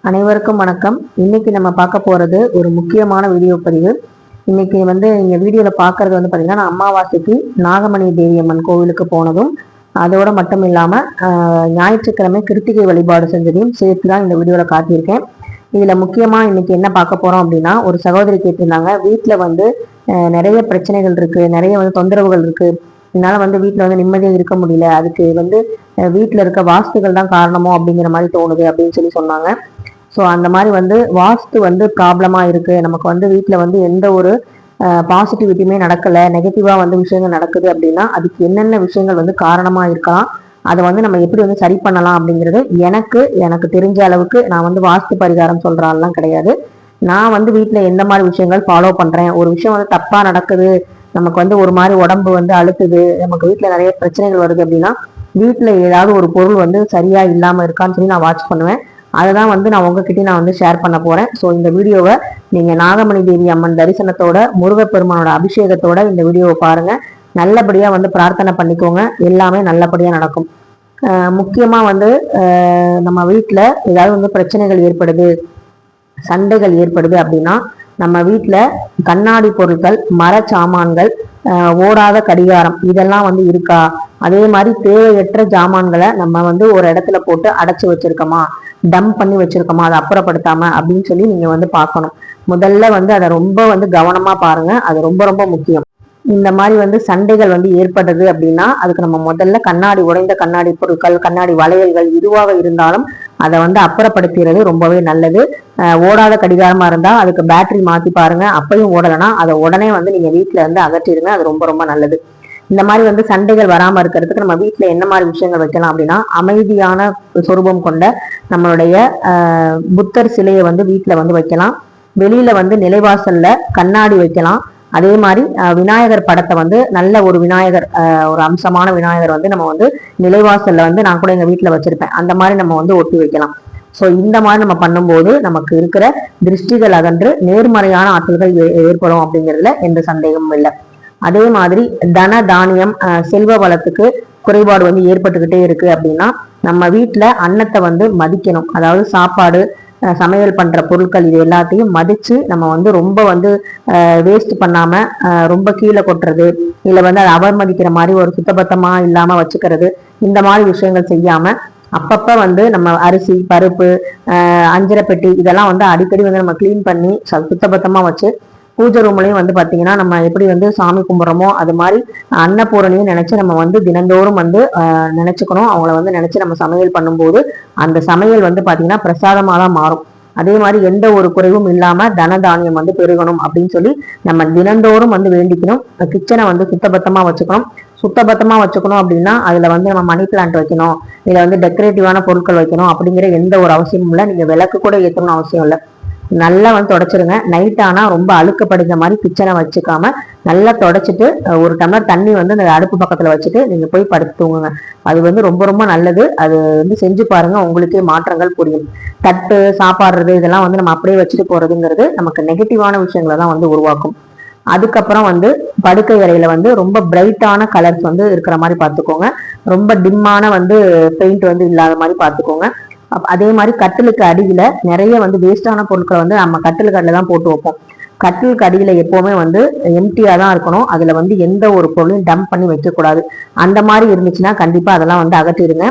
அனைவருக்கும் வணக்கம். இன்னைக்கு நம்ம பார்க்க போறது ஒரு முக்கியமான வீடியோ பதிவு. இன்னைக்கு இங்க வீடியோல பாக்குறது பாத்தீங்கன்னா, நான் அமாவாசைக்கு நாகமணி தேவி அம்மன் கோவிலுக்கு போனதும், அதோட மட்டும் இல்லாம ஞாயிற்றுக்கிழமை கிருத்திகை வழிபாடு செஞ்சதையும் சேர்த்துதான் இந்த வீடியோல காட்டியிருக்கேன். இதுல முக்கியமா இன்னைக்கு என்ன பார்க்க போறோம் அப்படின்னா, ஒரு சகோதரி கேட்டிருந்தாங்க, வீட்டுல நிறைய பிரச்சனைகள் இருக்கு, நிறைய தொந்தரவுகள் இருக்கு, என்னால வீட்டுல நிம்மதியா இருக்க முடியல, அதுக்கு வீட்டுல இருக்க வாஸ்துகள் தான் காரணமோ அப்படிங்கிற மாதிரி தோணுது அப்படின்னு சொன்னாங்க. ஸோ அந்த மாதிரி வாஸ்து ப்ராப்ளமாக இருக்குது, நமக்கு வீட்டில் எந்த ஒரு பாசிட்டிவிட்டியுமே நடக்கலை, நெகட்டிவாக விஷயங்கள் நடக்குது அப்படின்னா அதுக்கு என்னென்ன விஷயங்கள் காரணமாக இருக்கலாம், அதை நம்ம எப்படி சரி பண்ணலாம் அப்படிங்கிறது எனக்கு தெரிஞ்ச அளவுக்கு நான் வாஸ்து பரிகாரம் சொல்கிறாலாம் கிடையாது. நான் வீட்டில் எந்த மாதிரி விஷயங்கள் ஃபாலோ பண்ணுறேன், ஒரு விஷயம் தப்பாக நடக்குது, நமக்கு ஒரு மாதிரி உடம்பு அழுத்துது, நமக்கு வீட்டில் நிறைய பிரச்சனைகள் வருது அப்படின்னா வீட்டில் ஏதாவது ஒரு பொருள் சரியா இல்லாமல் இருக்கான்னு சொல்லி நான் வாட்ச் பண்ணுவேன். அதுதான் நான் உங்ககிட்ட நான் ஷேர் பண்ண போறேன். ஸோ இந்த வீடியோவை நீங்க நாகமணி தேவி அம்மன் தரிசனத்தோட, முருகப்பெருமானோட அபிஷேகத்தோட இந்த வீடியோவை பாருங்க. நல்லபடியா பிரார்த்தனை பண்ணிக்கோங்க, எல்லாமே நல்லபடியா நடக்கும். முக்கியமா நம்ம வீட்டுல ஏதாவது பிரச்சனைகள் ஏற்படுது, சண்டைகள் ஏற்படுது அப்படின்னா நம்ம வீட்டுல கண்ணாடி பொருட்கள், மர சாமான்கள், ஓடாத கடிகாரம் இதெல்லாம் இருக்கா, அதே மாதிரி தேவையற்ற ஜாமான்களை நம்ம ஒரு இடத்துல போட்டு அடைச்சு வச்சிருக்கோமா, டம்ப் பண்ணி வச்சிருக்கோமா, அதை அப்புறப்படுத்தாம அப்படின்னு சொல்லி நீங்க பார்க்கணும். முதல்ல அதை ரொம்ப கவனமா பாருங்க, அது ரொம்ப ரொம்ப முக்கியம். இந்த மாதிரி சண்டைகள் ஏற்படுது அப்படின்னா அதுக்கு நம்ம முதல்ல கண்ணாடி, உடைந்த கண்ணாடி பொருட்கள், கண்ணாடி வளையல்கள் இதுவாக இருந்தாலும் அதை அப்புறப்படுத்துறது ரொம்பவே நல்லது. ஓடாத கடிகாரமா இருந்தா அதுக்கு பேட்டரி மாத்தி பாருங்க, அப்பயும் ஓடலைன்னா அதை உடனே நீங்க வீட்டுல அகற்றிடுங்க, அது ரொம்ப ரொம்ப நல்லது. இந்த மாதிரி சண்டைகள் வராம இருக்கிறதுக்கு நம்ம வீட்டுல என்ன மாதிரி விஷயங்கள் வைக்கலாம் அப்படின்னா, அமைதியான சொரூபம் கொண்ட நம்மளுடைய புத்தர் சிலையை வீட்டுல வைக்கலாம். வெளியில நிலைவாசல்ல கண்ணாடி வைக்கலாம். அதே மாதிரி விநாயகர் படத்தை நல்ல ஒரு விநாயகர், ஒரு அம்சமான விநாயகர் நம்ம நிலைவாசல்ல நான் கூட எங்க வீட்டுல வச்சிருப்பேன், அந்த மாதிரி நம்ம ஒட்டி வைக்கலாம். ஸோ இந்த மாதிரி நம்ம பண்ணும்போது நமக்கு இருக்கிற திருஷ்டிகள் அகன்று நேர்மறையான ஆற்றல்கள் ஏற்படும் அப்படிங்கிறதுல எந்த சந்தேகமும் இல்லை. அதே மாதிரி தன தானியம், செல்வ வளத்துக்கு குறைபாடு ஏற்பட்டுக்கிட்டே இருக்கு அப்படின்னா நம்ம வீட்டுல அன்னத்தை மதிக்கணும். அதாவது சாப்பாடு, சமையல் பண்ற பொருட்கள் இது எல்லாத்தையும் மதிச்சு நம்ம ரொம்ப வேஸ்ட் பண்ணாம ரொம்ப கீழே கொட்டுறது, இல்ல அதை அவமதிக்கிற மாதிரி ஒரு சுத்தபத்தமா இல்லாம வச்சுக்கிறது, இந்த மாதிரி விஷயங்கள் செய்யாம அப்பப்ப நம்ம அரிசி, பருப்பு, அஞ்சரை பெட்டி இதெல்லாம் அடிக்கடி நம்ம கிளீன் பண்ணி சுத்தபத்தமா வச்சு, பூஜை ரூம்லையும் பாத்தீங்கன்னா நம்ம எப்படி சாமி கும்பிட்றோமோ அது மாதிரி அன்னபூரணியும் நினைச்சு நம்ம தினந்தோறும் நினைச்சுக்கணும். அவங்கள நினைச்சு நம்ம சமையல் பண்ணும்போது அந்த சமையல் பாத்தீங்கன்னா பிரசாதமா தான் மாறும். அதே மாதிரி எந்த ஒரு குறைவும் இல்லாம தனதானியம் பெருகணும் அப்படின்னு சொல்லி நம்ம தினந்தோறும் வேண்டிக்கணும். கிச்சனை சுத்தபத்தமா வச்சுக்கணும். சுத்தபத்தமா வச்சுக்கணும் அப்படின்னா அதுல நம்ம மணி பிளான்ட் வைக்கணும், இல்ல டெக்கரேட்டிவான பொருட்கள் வைக்கணும் அப்படிங்கிற எந்த ஒரு அவசியமும் இல்லை. நீங்க விளக்கு கூட ஏற்றணும்னு அவசியம் இல்லை. நல்லா தொடச்சிருங்க. நைட் ஆனா ரொம்ப அழுக்கப்படுகிற மாதிரி கிச்சனை வச்சுக்காம நல்லா தொடச்சிட்டு ஒரு டம்ளர் தண்ணி அந்த அடுப்பு பக்கத்துல வச்சுட்டு நீங்க போய் படுத்து தூங்குங்க. அது ரொம்ப ரொம்ப நல்லது. அது செஞ்சு பாருங்க, உங்களுக்கே மாற்றங்கள் புரியும். தட்டு சாப்பாடுறது இதெல்லாம் நம்ம அப்படியே வச்சுட்டு போறதுங்கிறது நமக்கு நெகட்டிவான விஷயங்களை தான் உருவாக்கும். அதுக்கப்புறம் படுக்கை அறையில ரொம்ப பிரைட்டான கலர்ஸ் இருக்கிற மாதிரி பார்த்துக்கோங்க. ரொம்ப டிம்மான பெயிண்ட் இல்லாத மாதிரி பார்த்துக்கோங்க. அதே மாதிரி கட்டிலுக்கு அடியில நிறைய வேஸ்டான பொருட்களை நம்ம கட்டிலுக்கு அடியில தான் போட்டு வைப்போம். கட்டிலுக்கு அடியில எப்பவுமே எம்டியா தான் இருக்கணும். அதுல எந்த ஒரு பொருளையும் டம்ப் பண்ணி வைக்கக்கூடாது. அந்த மாதிரி இருந்துச்சுன்னா கண்டிப்பா அதெல்லாம் அகற்றிடுங்க.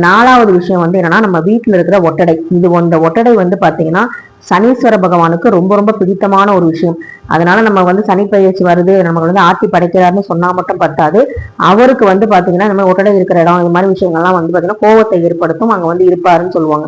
நாலாவது விஷயம் என்னன்னா, நம்ம வீட்டுல இருக்கிற ஒட்டடை. இந்த ஒட்டடை பாத்தீங்கன்னா சனீஸ்வர பகவானுக்கு ரொம்ப ரொம்ப பிடித்தமான ஒரு விஷயம். அதனால நம்ம சனி பயிற்சி வருது, நமக்கு ஆட்டி படைக்கிறாருன்னு சொன்னா மட்டும் பத்தாது. அவருக்கு பாத்தீங்கன்னா நம்ம ஒட்டடை இருக்கிற இடம், இந்த மாதிரி விஷயங்கள்லாம் பாத்தீங்கன்னா கோபத்தை ஏற்படுத்தும், அங்க இருப்பாருன்னு சொல்லுவாங்க.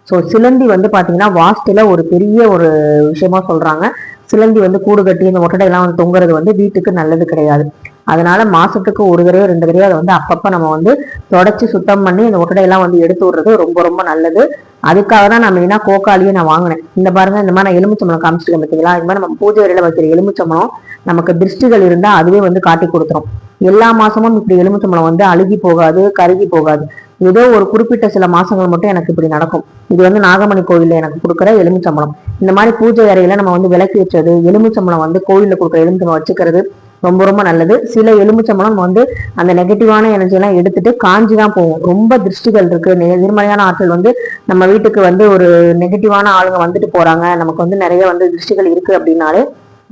ஸோ சிலந்தி பாத்தீங்கன்னா வாஸ்துல ஒரு பெரிய ஒரு விஷயமா சொல்றாங்க. சிலந்தி கூடு கட்டி இந்த ஒட்டடையெல்லாம் தொங்குறது வீட்டுக்கு நல்லது கிடையாது. அதனால மாசத்துக்கு ஒரு தடவை 2 தடவை அதை அப்பப்ப நம்ம தொடச்சி சுத்தம் பண்ணி இந்த ஒட்டடையெல்லாம் எடுத்து விடுறது ரொம்ப ரொம்ப நல்லது. அதுக்காக தான் நான் மெயினா கோக்காலியே நான் வாங்கினேன். இந்த பாருங்க, இந்த மாதிரி நான் எலுமிச்சம்பழம் காமிச்சிருக்கேன் பார்த்தீங்களா, இந்த மாதிரி நம்ம பூஜை அறையில வைக்கிற எலுமிச்சம்பழம் நமக்கு திருஷ்டிகள் இருந்தா அதுவே காட்டி கொடுத்துரும். எல்லா மாசமும் இப்படி எலுமிச்சம்பழம் அழுகி போகாது, கருகி போகாது. ஏதோ ஒரு குறிப்பிட்ட சில மாசங்கள் மட்டும் எனக்கு இப்படி நடக்கும். இது நாகமணி கோயில்ல எனக்கு கொடுக்குற எலுமிச்சம்பழம். இந்த மாதிரி பூஜை அறையில நம்ம விளக்கி வச்சது, எலுமிச்சம்பழம் கோயில்ல கொடுக்குற எலுமிச்சம்பழம் வச்சுக்கிறது, ரொம்ப ரொம்ப நல்லது. சில எலுமிச்சம்பழம் வந்து அந்த நெகட்டிவான எனர்ஜி எல்லாம் எடுத்துட்டு காஞ்சி தான் போகும். ரொம்ப திருஷ்டிகள் இருக்கு, எதிர்மறையான ஆற்றல் வந்து நம்ம வீட்டுக்கு வந்து ஒரு நெகட்டிவான ஆளுங்க வந்துட்டு போறாங்க, நமக்கு வந்து நிறைய வந்து திருஷ்டிகள் இருக்கு அப்படின்னாலே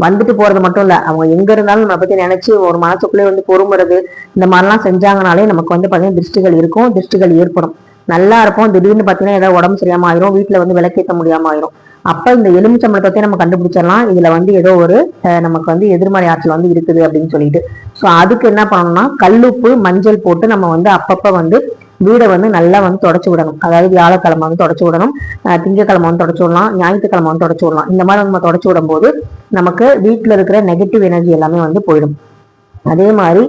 வந்துட்டு போறது மட்டும் இல்ல, அவங்க எங்க இருந்தாலும் நம்ம பத்தி நினைச்சு ஒரு மனசுக்குள்ளே வந்து பொறுமுறது இந்த மாதிரிலாம் செஞ்சாங்கனாலே நமக்கு வந்து பாத்தீங்கன்னா திருஷ்டிகள் இருக்கும், திருஷ்டிகள் ஏற்படும். நல்லா இருப்போம், திடீர்னு பாத்தீங்கன்னா ஏதாவது உடம்பு சரியாம ஆயிரும், வீட்டுல வந்து விளக்கேற்ற முடியாம ஆயிரும். அப்ப இந்த எலுமிச்சம்பழத்தை நம்ம கண்டுபிடிச்சிடலாம், இதுல வந்து ஏதோ ஒரு நமக்கு வந்து எதிர்மறை ஆற்றல் வந்து இருக்குது அப்படின்னு சொல்லிட்டு. ஸோ அதுக்கு என்ன பண்ணணும்னா கல்லுப்பு மஞ்சள் போட்டு நம்ம வந்து அப்பப்ப வந்து வீடை வந்து நல்லா வந்து தொடச்சு விடணும். அதாவது வியாழக்கிழமை வந்து தொடச்சு விடணும், திங்கக்கிழமை வந்து தொடச்சு விடலாம், ஞாயிற்றுக்கிழமை வந்து தொடச்சு விடலாம். இந்த மாதிரி நம்ம தொடச்சு விடும் போது நமக்கு வீட்டுல இருக்கிற நெகட்டிவ் எனர்ஜி எல்லாமே வந்து போயிடும். அதே மாதிரி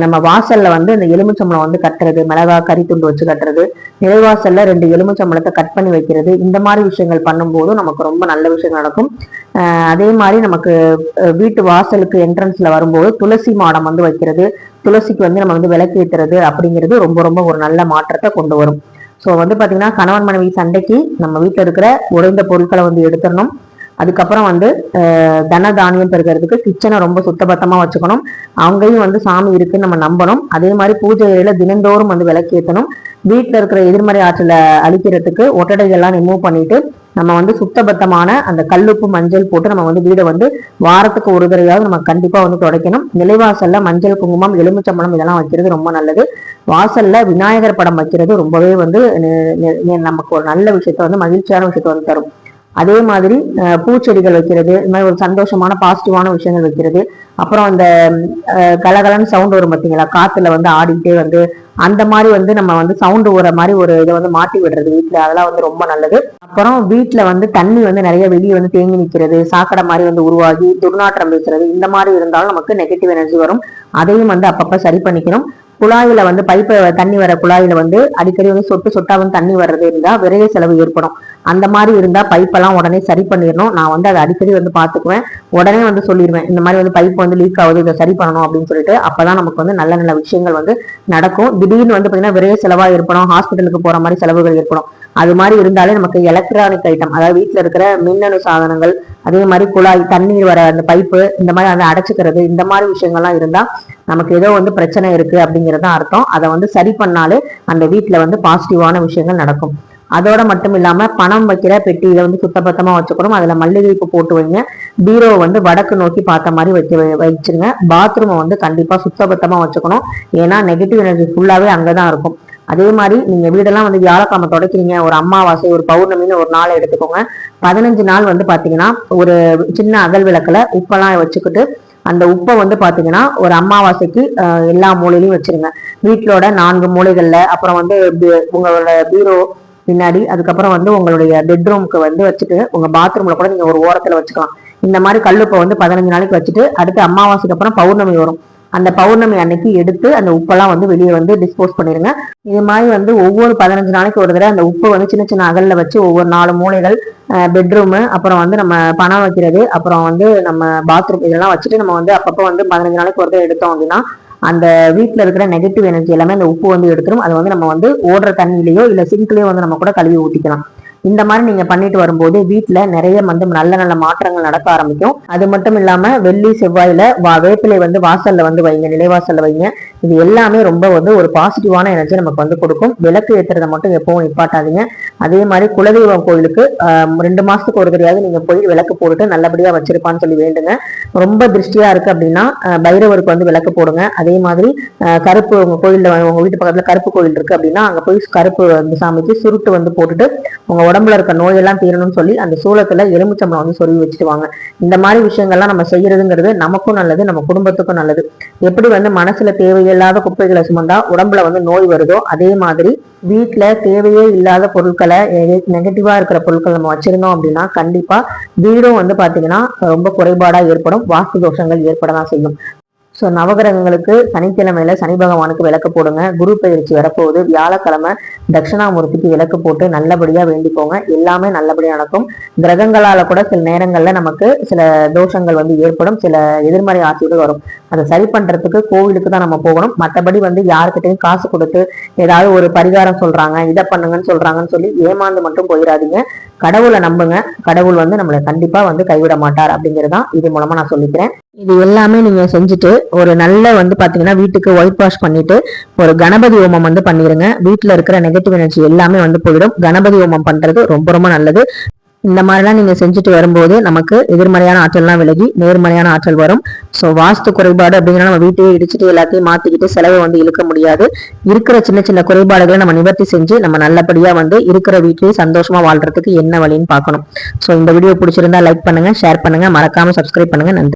நம்ம வாசல்ல வந்து இந்த எலுமிச்சம்பழம் வந்து கட்டுறது, மிளகா கறி துண்டு வச்சு கட்டுறது, நிலைவாசல்ல 2 எலுமிச்சம்பழத்தை கட் பண்ணி வைக்கிறது, இந்த மாதிரி விஷயங்கள் பண்ணும்போது நமக்கு ரொம்ப நல்ல விஷயம் நடக்கும். அதே மாதிரி நமக்கு வீட்டு வாசலுக்கு என்ட்ரன்ஸ்ல வரும்போது துளசி மாடம் வந்து வைக்கிறது, துளசிக்கு வந்து நம்ம வந்து விளக்கு ஏற்றுறது அப்படிங்கிறது ரொம்ப ரொம்ப ஒரு நல்ல மாற்றத்தை கொண்டு வரும். ஸோ வந்து பாத்தீங்கன்னா கணவன் மனைவி சண்டைக்கு நம்ம வீட்டில் இருக்கிற உடைந்த பொருட்களை வந்து எடுத்துடணும். அதுக்கப்புறம் வந்து தன தானியம் பெறுகிறதுக்கு கிச்சனை ரொம்ப சுத்தபத்தமா வச்சுக்கணும். அங்கேயும் வந்து சாமி இருக்குன்னு நம்ம நம்பணும். அதே மாதிரி பூஜை அறையில தினந்தோறும் வந்து விளக்கேற்றணும். வீட்டில் இருக்கிற எதிர்மறை ஆற்றலை அழிக்கிறதுக்கு ஒட்டடைகள்லாம் ரிமூவ் பண்ணிட்டு நம்ம வந்து சுத்தபத்தமான அந்த கல்லுப்பு மஞ்சள் போட்டு நம்ம வந்து வீடை வந்து வாரத்துக்கு ஒரு தடவையாவது நம்ம கண்டிப்பா வந்து துடைக்கணும். நிலைவாசல்ல மஞ்சள் குங்குமம் எலுமிச்சம்பழம் இதெல்லாம் வைக்கிறது ரொம்ப நல்லது. வாசல்ல விநாயகர் படம் வைக்கிறது ரொம்பவே வந்து நமக்கு ஒரு நல்ல விஷயத்த வந்து மகிழ்ச்சியான விஷயத்த வந்து தரும். அதே மாதிரி பூச்செடிகள் வைக்கிறது, இந்த மாதிரி ஒரு சந்தோஷமான பாசிட்டிவான விஷயங்கள் வைக்கிறது. அப்புறம் அந்த கலகலன்னு சவுண்ட் வரும் பார்த்தீங்களா, காத்துல வந்து ஆடிக்கிட்டே வந்து அந்த மாதிரி வந்து நம்ம வந்து சவுண்டு வர மாதிரி ஒரு இதை வந்து மாட்டி விடுறது வீட்டுல, அதெல்லாம் வந்து ரொம்ப நல்லது. அப்புறம் வீட்டுல வந்து தண்ணி வந்து நிறைய வெளியே வந்து தேங்கி நிற்கிறது, சாக்கடை மாதிரி வந்து உருவாகி துர்நாற்றம் பேசுறது, இந்த மாதிரி இருந்தாலும் நமக்கு நெகட்டிவ் எனர்ஜி வரும். அதையும் வந்து அப்பப்ப சரி பண்ணிக்கணும். குழாயில வந்து பைப்பு தண்ணி வர குழாயில வந்து அடிக்கடி வந்து சொட்டு சொட்டா வந்து தண்ணி வர்றது இருந்தா விரைய செலவு ஏற்படும். அந்த மாதிரி இருந்தா பைப்பெல்லாம் உடனே சரி பண்ணிடணும். நான் வந்து அதை அடிக்கடி வந்து பாத்துக்குவேன், உடனே வந்து சொல்லிடுவேன் இந்த மாதிரி வந்து பைப் வந்து லீக் ஆகுது, இதை சரி பண்ணணும் அப்படின்னு சொல்லிட்டு. அப்பதான் நமக்கு வந்து நல்ல நல்ல விஷயங்கள் வந்து நடக்கும். திடீர்னு வந்து பாத்தீங்கன்னா விரைய செலவா ஏற்படும், ஹாஸ்பிட்டலுக்கு போற மாதிரி செலவுகள் ஏற்படும். அது மாதிரி இருந்தாலே நமக்கு எலக்ட்ரானிக் ஐட்டம், அதாவது வீட்டுல இருக்கிற மின்னணு சாதனங்கள், அதே மாதிரி குழாய் தண்ணீர் வர அந்த பைப்பு இந்த மாதிரி வந்து அடைச்சுக்கிறது, இந்த மாதிரி விஷயங்கள்லாம் இருந்தா நமக்கு ஏதோ வந்து பிரச்சனை இருக்கு அப்படிங்கிறது அர்த்தம். அதை வந்து சரி பண்ணாலே அந்த வீட்டுல வந்து பாசிட்டிவான விஷயங்கள் நடக்கும். அதோட மட்டும் இல்லாம பணம் வைக்கிற பெட்டியில வந்து சுத்தபத்தமா வச்சுக்கணும். அதுல மல்லிகை பூ போட்டு வைங்க. பீரோவை வந்து வடக்கு நோக்கி பார்த்த மாதிரி வச்சிருங்க. பாத்ரூமை வந்து கண்டிப்பா சுத்தபத்தமா வச்சுக்கணும். ஏன்னா நெகட்டிவ் எனர்ஜி ஃபுல்லாவே அங்கதான் இருக்கும். அதே மாதிரி நீங்க வீடெல்லாம் வந்து வியாழக்கிழமை தொடக்கிறீங்க, ஒரு அமாவாசை ஒரு பௌர்ணமின்னு ஒரு நாளை எடுத்துக்கோங்க. 15 நாள் வந்து பாத்தீங்கன்னா ஒரு சின்ன அகல் விளக்குல உப்பெல்லாம் வச்சுக்கிட்டு அந்த உப்பை வந்து பாத்தீங்கன்னா ஒரு அமாவாசைக்கு எல்லா மூலையிலையும் வச்சிருங்க. வீட்டிலோட 4 மூலைகள்ல, அப்புறம் வந்து உங்களோட பீரோ பின்னாடி, அதுக்கப்புறம் வந்து உங்களுடைய பெட்ரூமுக்கு வந்து வச்சுட்டு உங்க பாத்ரூம்ல கூட நீங்க ஒரு ஓரத்துல வச்சுக்கலாம். இந்த மாதிரி கல்லுப்பை வந்து 15 நாளைக்கு வச்சுட்டு அடுத்து அமாவாசைக்கு அப்புறம் பௌர்ணமி வரும், அந்த பௌர்ணமி அன்னைக்கு எடுத்து அந்த உப்பெல்லாம் வந்து வெளியே வந்து டிஸ்போஸ் பண்ணிருங்க. இது மாதிரி வந்து ஒவ்வொரு 15 நாளைக்கு ஒரு தடவை அந்த உப்பை வந்து சின்ன சின்ன அகல்ல வச்சு ஒவ்வொரு 4 மூலைகள், பெட்ரூமு, அப்புறம் வந்து நம்ம பணம் வைக்கிறது, அப்புறம் வந்து நம்ம பாத்ரூம், இதெல்லாம் வச்சுட்டு நம்ம வந்து அப்பப்போ வந்து 15 நாளைக்கு ஒரு தடவை எடுத்தோம் அப்படின்னா அந்த வீட்டுல இருக்கிற நெகட்டிவ் எனர்ஜி எல்லாமே அந்த உப்பு வந்து எடுத்துரும். அதை வந்து நம்ம வந்து ஓடுற தண்ணியிலேயோ இல்ல சிங்க்லயோ வந்து நம்ம கூட கழுவி ஊத்திக்கலாம். இந்த மாதிரி நீங்க பண்ணிட்டு வரும்போது வீட்டுல நிறைய வந்து நல்ல நல்ல மாற்றங்கள் நடக்க ஆரம்பிக்கும். அது மட்டும் இல்லாம வெள்ளி செவ்வாயில வேப்பிலை வந்து வாசல்ல வந்து வைங்க, நிலைவாசல்ல வைங்க. இது எல்லாமே ரொம்ப வந்து ஒரு பாசிட்டிவான எனர்ஜி நமக்கு வந்து கொடுக்கும். விளக்கு ஏற்றுறதை மட்டும் எப்பவும் நிப்பாட்டாதீங்க. அதே மாதிரி குலதெய்வம் கோயிலுக்கு 2 மாசத்துக்கு ஒரு தடவையாவது நீங்க போய் விளக்கு போட்டுட்டு நல்லபடியா வச்சிருப்பான்னு சொல்லி வேண்டுங்க. ரொம்ப திருஷ்டியா இருக்கு அப்படின்னா பைரவருக்கு வந்து விளக்கு போடுங்க. அதே மாதிரி கருப்பு, உங்க கோயில்ல உங்க வீட்டு பக்கத்துல கருப்பு கோயில் இருக்கு அப்படின்னா அங்க போய் கருப்பு வந்து சாமிக்கு சுருட்டு வந்து போட்டுட்டு உங்க உடம்புல இருக்க நோயெல்லாம் தீரணும்னு சொல்லி அந்த சூளத்துல எலுமிச்சம்பழம் வந்து சொருவி வச்சுட்டு வாங்க. இந்த மாதிரி விஷயங்கள்லாம் நம்ம செய்யறதுங்கிறது நமக்கும் நல்லது, நம்ம குடும்பத்துக்கும் நல்லது. எப்படி வந்து மனசுல தேவையில்லாத குப்பைகளை சுமந்தா உடம்புல வந்து நோய் வருதோ, அதே மாதிரி வீட்டுல தேவையே இல்லாத பொருட்களை, நெகட்டிவா இருக்கிற பொருட்கள் நம்ம வச்சிருந்தோம் அப்படின்னா கண்டிப்பா வீடும் வந்து பாத்தீங்கன்னா ரொம்ப குறைபாடா ஏற்படும், வாஸ்து தோஷங்கள் ஏற்படதான் செய்யும். ஸோ நவகிரகங்களுக்கு சனிக்கிழமையில சனி பகவானுக்கு விளக்கு போடுங்க. குரு பயிற்சி வரப்போகுது, வியாழக்கிழமை தட்சிணாமூர்த்திக்கு விளக்கு போட்டு நல்லபடியா வேண்டிக்கோங்க. எல்லாமே நல்லபடியா நடக்கும். கிரகங்களால கூட சில நேரங்கள்ல நமக்கு சில தோஷங்கள் வந்து ஏற்படும், சில எதிர்மறை ஆட்சிகள் வரும். அதை சரி பண்றதுக்கு கோவிலுக்கு தான் நம்ம போகணும். மற்றபடி வந்து யாருக்கிட்டையும் காசு கொடுத்து ஏதாவது ஒரு பரிகாரம் சொல்றாங்க, இதை பண்ணுங்கன்னு சொல்றாங்கன்னு சொல்லி ஏமாந்து மட்டும் போயிடாதீங்க. கடவுளை நம்புங்க. கடவுள் வந்து நம்மளை கண்டிப்பா வந்து கைவிட மாட்டார் அப்படிங்கறதுதான் இது மூலமா நான் சொல்லிக்கிறேன். இது எல்லாமே நீங்க செஞ்சுட்டு ஒரு நல்ல வந்து பாத்தீங்கன்னா வீட்டுக்கு ஒயிட் வாஷ் பண்ணிட்டு ஒரு கணபதி ஹோமம் வந்து பண்ணிருங்க. வீட்டுல இருக்கிற நெகட்டிவ் எனர்ஜி எல்லாமே வந்து போயிடும். கணபதி ஹோமம் பண்றது ரொம்ப ரொம்ப நல்லது. இந்த மாதிரிலாம் நீங்க செஞ்சுட்டு வரும்போது நமக்கு எதிர்மறையான ஆற்றல்லாம் விலகி நேர்மறையான ஆற்றல் வரும். ஸோ வாஸ்து குறைபாடு அப்படிங்கிற நம்ம வீட்டையே இடிச்சுட்டு எல்லாத்தையும் மாத்திக்கிட்டு செலவை வந்து இழுக்க முடியாது. இருக்கிற சின்ன சின்ன குறைபாடுகளை நம்ம நிவர்த்தி செஞ்சு நம்ம நல்லபடியா வந்து இருக்கிற வீட்லயே சந்தோஷமா வாழ்றதுக்கு என்ன வழின்னு பார்க்கணும். ஸோ இந்த வீடியோ பிடிச்சிருந்தா லைக் பண்ணுங்க, ஷேர் பண்ணுங்க, மறக்காம சப்ஸ்கிரைப் பண்ணுங்க. நன்றி.